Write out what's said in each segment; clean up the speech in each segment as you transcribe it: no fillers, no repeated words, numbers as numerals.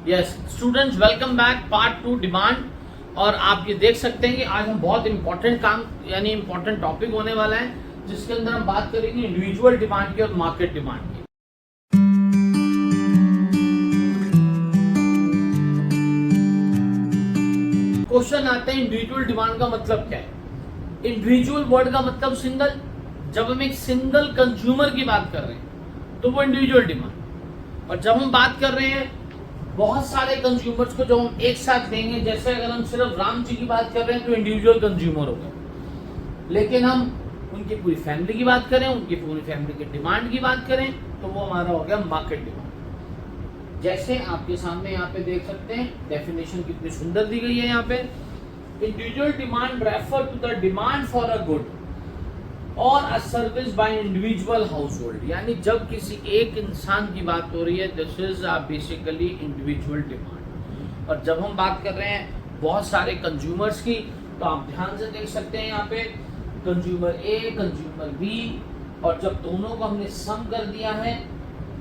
Yes students, welcome back part 2 demand. और आप ये देख सकते हैं कि आज हम बहुत इंपॉर्टेंट काम यानी इंपॉर्टेंट टॉपिक होने वाला है, जिसके अंदर हम बात करेंगे इंडिविजुअल डिमांड की और मार्केट डिमांड की। क्वेश्चन आता है इंडिविजुअल डिमांड का मतलब क्या है। इंडिविजुअल वर्ड का मतलब सिंगल। जब हम एक सिंगल कंज्यूमर की बात कर रहे हैं तो वो इंडिविजुअल डिमांड, और जब हम बात कर रहे हैं बहुत सारे कंज्यूमर्स को जो हम एक साथ देंगे, जैसे अगर हम सिर्फ राम जी की बात कर रहे हैं तो इंडिविजुअल कंज्यूमर हो गए, लेकिन हम उनकी पूरी फैमिली की बात करें, उनकी पूरी फैमिली की डिमांड की बात करें तो वो हमारा हो गया मार्केट डिमांड। जैसे आपके सामने यहाँ पे देख सकते हैं, डेफिनेशन कितनी सुंदर दी गई है यहाँ पे। Individual demand refer to the demand for a good और a service by individual household, यानी जब किसी एक इंसान की बात हो रही है, this is basically individual demand. और जब हम बात कर रहे हैं बहुत सारे कंज्यूमर्स की, तो आप ध्यान से देख सकते हैं यहाँ पे कंज्यूमर ए, कंज्यूमर बी, और जब दोनों को हमने सम कर दिया है,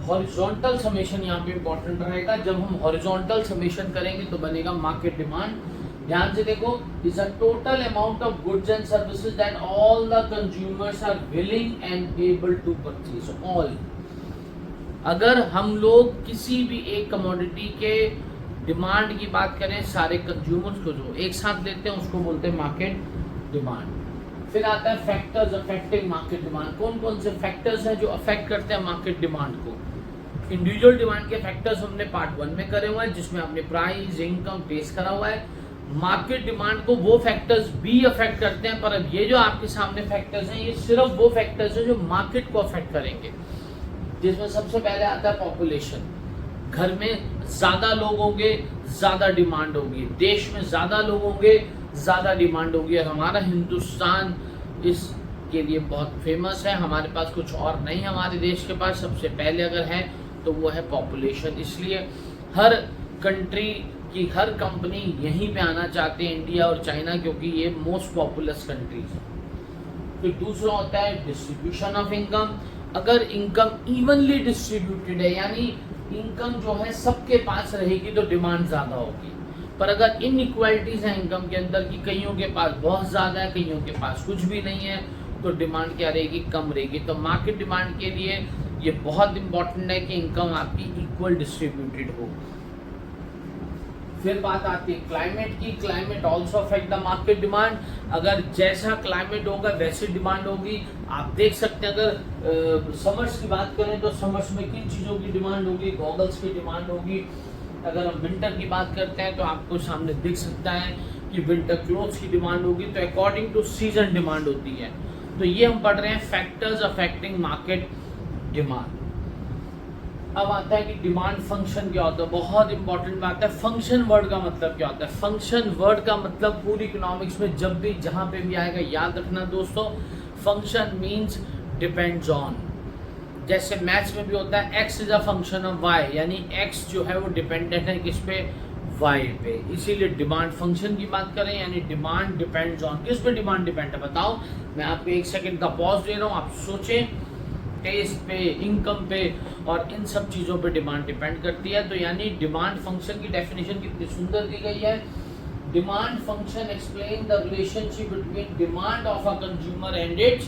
हॉरिजॉन्टल समेशन यहाँ पे इंपॉर्टेंट रहेगा। जब हम हॉरिजॉन्टल समेशन करेंगे तो बनेगा मार्केट डिमांड। ध्यान से देखो, is a total amount of goods and services that all the consumers are willing and able to purchase all. अगर हम लोग किसी भी एक कमोडिटी के डिमांड की बात करें, सारे कंज्यूमर्स को जो एक साथ लेते हैं उसको बोलते हैं मार्केट डिमांड। फिर आता है फैक्टर्स अफेक्टिंग मार्केट डिमांड। कौन कौन से फैक्टर्स हैं जो अफेक्ट करते हैं मार्केट डिमांड को। इंडिविजुअल डिमांड के फैक्टर्स हमने पार्ट 1 में करे हुए हैं, जिसमें आपने प्राइस, इनकम, टेस्ट करा हुआ है। मार्केट डिमांड को वो फैक्टर्स भी अफेक्ट करते हैं, पर अब ये जो आपके सामने फैक्टर्स हैं, ये सिर्फ वो फैक्टर्स हैं जो मार्केट को अफेक्ट करेंगे। जिसमें सबसे पहले आता है पॉपुलेशन। घर में ज्यादा लोग होंगे, ज्यादा डिमांड होगी। देश में ज्यादा लोग होंगे, ज्यादा डिमांड होगी। और हमारा हिंदुस्तान इसके लिए बहुत फेमस है। हमारे पास कुछ और नहीं, हमारे देश के पास सबसे पहले अगर है तो वो है पॉपुलेशन। इसलिए हर कंट्री कि हर कंपनी यहीं पे आना चाहते हैं, इंडिया और चाइना, क्योंकि ये मोस्ट पॉपुलस कंट्रीज है। फिर दूसरा होता है डिस्ट्रीब्यूशन ऑफ इनकम। अगर इनकम इवनली डिस्ट्रीब्यूटेड है, यानी इनकम जो है सबके पास रहेगी, तो डिमांड ज्यादा होगी। पर अगर इनइक्वालिटीज है इनकम के अंदर, कि कईयों के पास बहुत ज्यादा है, कईयों के पास कुछ भी नहीं है, तो डिमांड क्या रहेगी, कम रहेगी। तो मार्केट डिमांड के लिए ये बहुत इंपॉर्टेंट है कि इनकम आपकी इक्वल डिस्ट्रीब्यूटेड हो। फिर बात आती है क्लाइमेट की। Climate also affect the market demand. अगर जैसा क्लाइमेट होगा वैसी डिमांड होगी। आप देख सकते हैं, अगर समर्स की बात करें तो समर्स में किन चीज़ों की डिमांड होगी, गॉगल्स की डिमांड होगी। अगर हम विंटर की बात करते हैं तो आपको सामने दिख सकता है कि विंटर क्लोथ्स की डिमांड होगी। तो अकॉर्डिंग टू सीजन डिमांड होती है। तो ये हम पढ़ रहे हैं फैक्टर्स अफेक्टिंग मार्केट डिमांड। अब आता है कि डिमांड फंक्शन क्या होता है। बहुत इंपॉर्टेंट बात है, फंक्शन वर्ड का मतलब क्या होता है। फंक्शन वर्ड का मतलब पूरी इकोनॉमिक्स में जब भी जहां पे भी आएगा याद रखना दोस्तों, फंक्शन मींस डिपेंड्स ऑन। जैसे मैथ्स में भी होता है x is a function of y, यानी एक्स जो है वो डिपेंडेंट है किस पे, वाई पे। इसीलिए डिमांड फंक्शन की बात करें, यानी डिमांड डिपेंड्स ऑन। किस पे डिमांड डिपेंड है बताओ। मैं आपको 1 सेकेंड का पॉज दे रहा हूँ, आप सोचें। टेस्ट पे, इनकम पे और इन सब चीज़ों पे डिमांड डिपेंड करती है। तो यानी डिमांड फंक्शन की डेफिनेशन कितनी सुंदर दी गई है। Demand function explain the relationship between demand of a consumer and its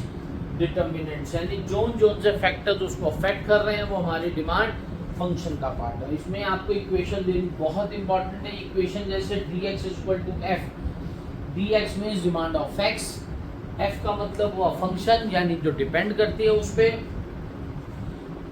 determinants, यानी जोन से फैक्टर्स उसको अफेक्ट कर रहे हैं वो हमारी डिमांड फंक्शन का पार्ट है। इसमें आपको इक्वेशन देनी बहुत इंपॉर्टेंट है। इक्वेशन जैसे dx equal to f, dx means demand of x, f का मतलब हुआ फंक्शन, यानी जो डिपेंड करती है उस पर।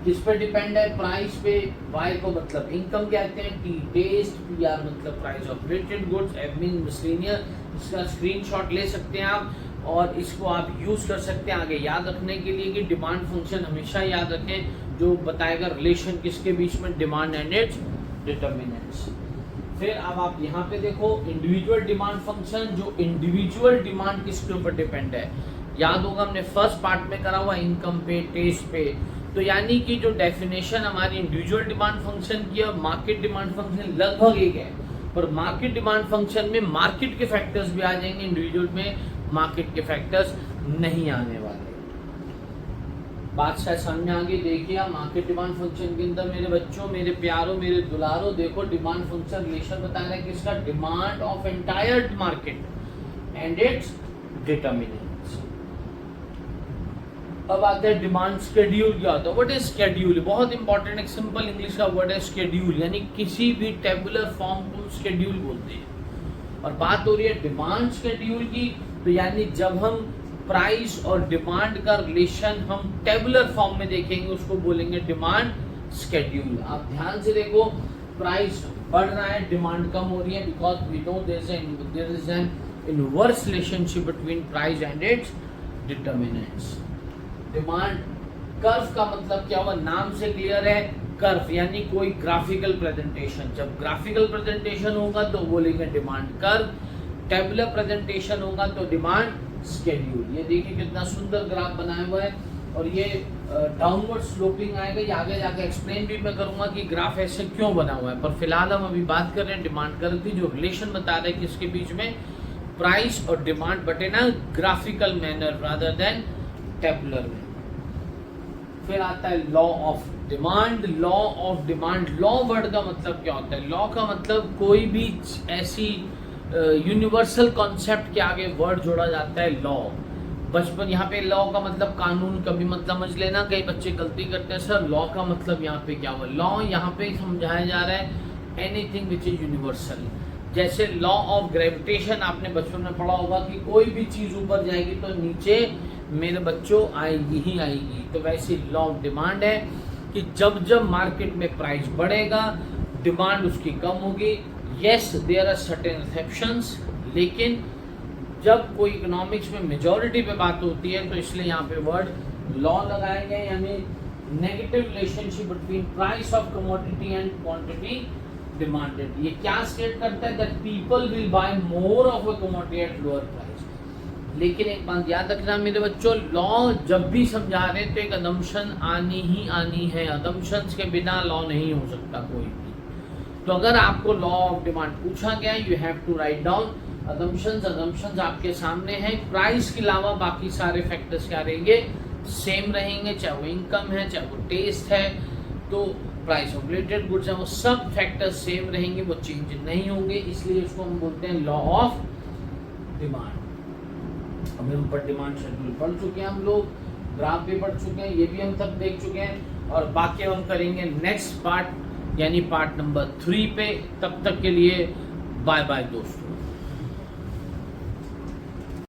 किस पे डिपेंड है, प्राइस पे। y को मतलब इनकम कहते हैं, t टेस्ट, pr मतलब price of related goods, f mean miscellaneous. इसका स्क्रीनशॉट ले सकते हैं आप और इसको आप यूज कर सकते हैं आगे याद रखने के लिए कि डिमांड फंक्शन हमेशा याद रखें जो बताएगा रिलेशन किसके बीच में, डिमांड एंड इट्स डिटर्मिनेंट्स। फिर अब आप यहाँ पे देखो इंडिविजुअल डिमांड फंक्शन, जो इंडिविजुअल डिमांड किसके ऊपर डिपेंड है। याद होगा हमने फर्स्ट पार्ट में करा हुआ इनकम पे, टेस्ट पे। तो यानी कि जो डेफिनेशन हमारी इंडिविजुअल डिमांड फंक्शन की और मार्केट डिमांड फंक्शन लगभग एक है, पर मार्केट डिमांड फंक्शन में मार्केट के फैक्टर्स भी आ जाएंगे, इंडिविजुअल में मार्केट के फैक्टर्स नहीं आने वाले। बात शायद समझ में आ गई। देखिए आप मार्केट डिमांड फंक्शन के अंदर मेरे बच्चों, मेरे प्यारों, मेरे दुलारों, देखो डिमांड फंक्शन रिलेशन बता रहा है किसका, demand of entire market and its determinants. अब आता है डिमांड शेड्यूल। क्या होता है, व्हाट इज शेड्यूल? बहुत इंपॉर्टेंट एक सिंपल इंग्लिश का वर्ड है शेड्यूल, यानी किसी भी टेबुलर फॉर्म को शेड्यूल बोलते हैं। और बात हो रही है डिमांड शेड्यूल की, तो यानी जब हम प्राइस और डिमांड का रिलेशन हम टेबुलर फॉर्म में देखेंगे उसको बोलेंगे डिमांड शेड्यूल। आप ध्यान से देखो, प्राइस बढ़ रहा है, डिमांड कम हो रही है, because we know there is an inverse relationship between price and its determinants. Demand curve का मतलब क्या हुआ, नाम से क्लियर है, कर्व यानी कोई ग्राफिकल प्रेजेंटेशन। जब ग्राफिकल प्रेजेंटेशन होगा तो बोलेंगे डिमांड कर्व, टेबुलर प्रेजेंटेशन होगा तो डिमांड शेड्यूल। ये देखिए कितना सुंदर ग्राफ बनाया हुआ है, और ये डाउनवर्ड स्लोपिंग आएगा, ये आगे जाके एक्सप्लेन भी मैं करूंगा कि ग्राफ ऐसे क्यों बना हुआ है। पर फिलहाल हम अभी बात कर रहे हैं डिमांड कर्व की, जो रिलेशन बता रहे हैं किसके बीच में, प्राइस और demand, but in a graphical manner rather than tabular में। फिर आता है law of demand. Law of demand, law word का मतलब क्या होता है? लॉ का मतलब कोई भी ऐसी यूनिवर्सल कॉन्सेप्ट के आगे वर्ड जोड़ा जाता है लॉ। बचपन यहाँ पे लॉ का मतलब कानून, कभी मतलब समझ लेना, कई बच्चे गलती करते हैं सर लॉ का मतलब यहाँ पे क्या हुआ। लॉ यहाँ पे समझाया जा रहा है एनीथिंग विच इज यूनिवर्सल। जैसे लॉ ऑफ ग्रेविटेशन आपने बचपन में पढ़ा होगा कि कोई भी चीज ऊपर जाएगी तो नीचे मेरे बच्चों आएगी ही आएगी। तो वैसे लॉ ऑफ डिमांड है कि जब जब मार्केट में प्राइस बढ़ेगा डिमांड उसकी कम होगी। Yes there are certain exceptions, लेकिन जब कोई इकोनॉमिक्स में मेजॉरिटी पे बात होती है तो इसलिए यहाँ पे वर्ड लॉ लगाए गए, यानी negative relationship between price of commodity and quantity demanded. ये क्या स्टेट करता है, that people will buy more of a commodity at lower price. लेकिन एक बात याद रखना मेरे बच्चों, लॉ जब भी समझा रहे तो एक अदम्पशन आनी ही आनी है। अदम्पशंस के बिना लॉ नहीं हो सकता कोई भी। तो अगर आपको लॉ ऑफ डिमांड पूछा गया, you have to write down assumptions. Assumptions आपके सामने हैं। प्राइस के अलावा बाकी सारे फैक्टर्स क्या रहेंगे, सेम रहेंगे, चाहे वो इनकम है, चाहे वो टेस्ट है, तो प्राइस ऑफ रिलेटेड गुड्स है, वो सब फैक्टर्स सेम रहेंगे, वो चेंज नहीं होंगे। इसलिए इसको हम बोलते हैं लॉ ऑफ डिमांड। अभी हम पर डिमांड शेड्यूल पढ़ चुके हैं, हम लोग ग्राफ भी पढ़ चुके हैं, ये भी हम सब देख चुके हैं, और बाकी हम करेंगे नेक्स्ट पार्ट यानी पार्ट नंबर 3 पे। तब तक के लिए बाय बाय दोस्तों।